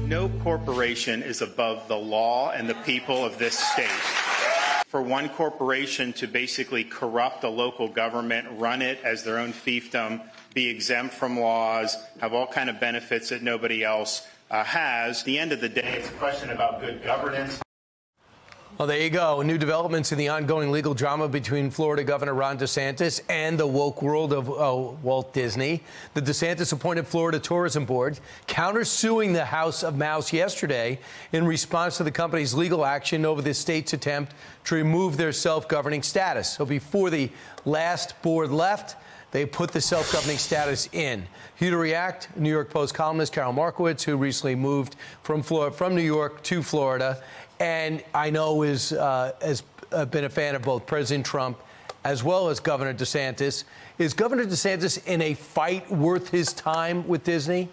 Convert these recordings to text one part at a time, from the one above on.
No corporation is above the law and the people of this state. For one corporation to basically corrupt a local government, run it as their own fiefdom, be exempt from laws, have all kind of benefits that nobody else has. At the end of the day, it's a question about good governance. Well, there you go. New developments in the ongoing legal drama between Florida Governor Ron DeSantis and the woke world of Walt Disney. The DeSantis-appointed Florida Tourism Board countersuing the House of Mouse yesterday in response to the company's legal action over the state's attempt to remove their self-governing status. So before the last board left, they put the self-governing status in. Here to react, New York Post columnist Karol Markowicz, who recently moved from New York to Florida, and I know has been a fan of both President Trump as well as Governor DeSantis. Is Governor DeSantis in a fight worth his time with Disney?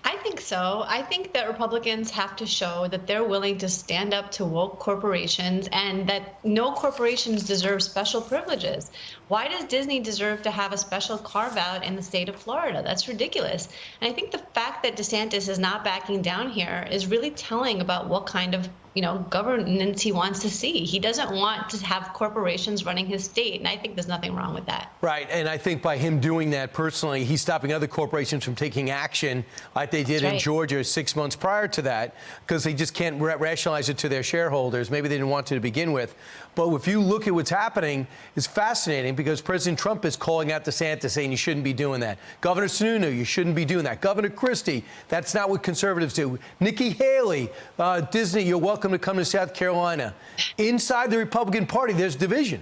I think so. I think that Republicans have to show that they're willing to stand up to woke corporations and that no corporations deserve special privileges. Why does Disney deserve to have a special carve-out in the state of Florida? That's ridiculous. And I think the fact that DeSantis is not backing down here is really telling about what kind of governance he wants to see. He doesn't want to have corporations running his state, and I think there's nothing wrong with that. Right, and I think by him doing that personally, he's stopping other corporations from taking action like they did in Georgia 6 months prior to that, because they just can't rationalize it to their shareholders. Maybe they didn't want to begin with. But if you look at what's happening, it's fascinating because President Trump is calling out DeSantis saying you shouldn't be doing that. Governor Sununu, you shouldn't be doing that. Governor Christie, that's not what conservatives do. Nikki Haley, Disney, you're welcome to come to South Carolina. Inside the Republican Party, there's division.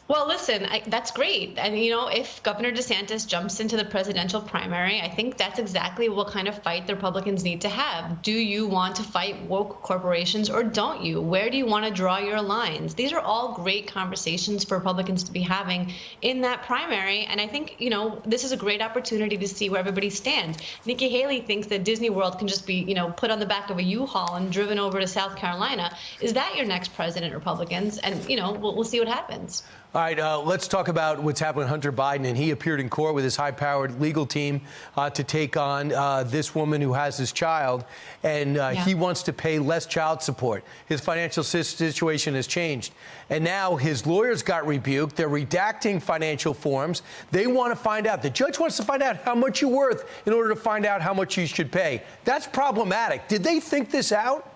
Well, listen, that's great. And, if Governor DeSantis jumps into the presidential primary, I think that's exactly what kind of fight the Republicans need to have. Do you want to fight woke corporations or don't you? Where do you want to draw your lines? These are all great conversations for Republicans to be having in that primary. And I think, this is a great opportunity to see where everybody stands. Nikki Haley thinks that Disney World can just be, put on the back of a U-Haul and driven over to South Carolina. Is that your next president, Republicans? And, we'll see what happens. All right, let's talk about what's happened with Hunter Biden. And he appeared in court with his high-powered legal team to take on this woman who has his child. And he wants to pay less child support. His financial situation has changed. And now his lawyers got rebuked. They're redacting financial forms. They want to find out. The judge wants to find out how much you're worth in order to find out how much you should pay. That's problematic. Did they think this out?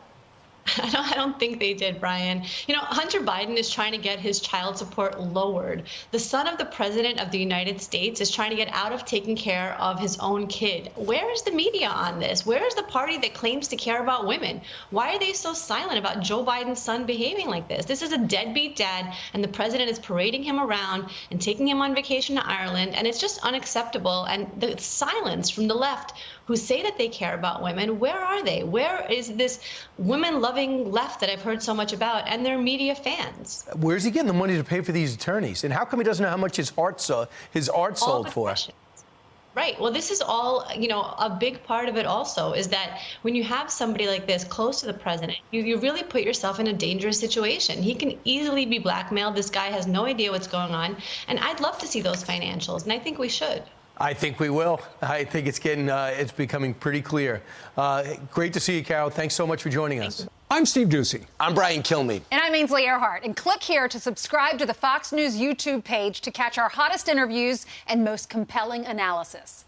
I don't think they did, Brian. Hunter Biden is trying to get his child support lowered. The son of the president of the United States is trying to get out of taking care of his own kid. Where is the media on this? Where is the party that claims to care about women? Why are they so silent about Joe Biden's son behaving like this? This is a deadbeat dad, and the president is parading him around and taking him on vacation to Ireland, and it's just unacceptable. And the silence from the left, who say that they care about women, where are they? Where is this women-loving left that I've heard so much about, and their media fans? Where's he getting the money to pay for these attorneys? And how come he doesn't know how much his art sold for? Questions. Right. Well, this is all, a big part of it also is that when you have somebody like this close to the president, you really put yourself in a dangerous situation. He can easily be blackmailed. This guy has no idea what's going on. And I'd love to see those financials, and I think we should. I think we will. I think it's becoming pretty clear. Great to see you, Carol. Thanks so much for joining us. I'm Steve Doocy. I'm Brian Kilmeade. And I'm Ainsley Earhart. And click here to subscribe to the Fox News YouTube page to catch our hottest interviews and most compelling analysis.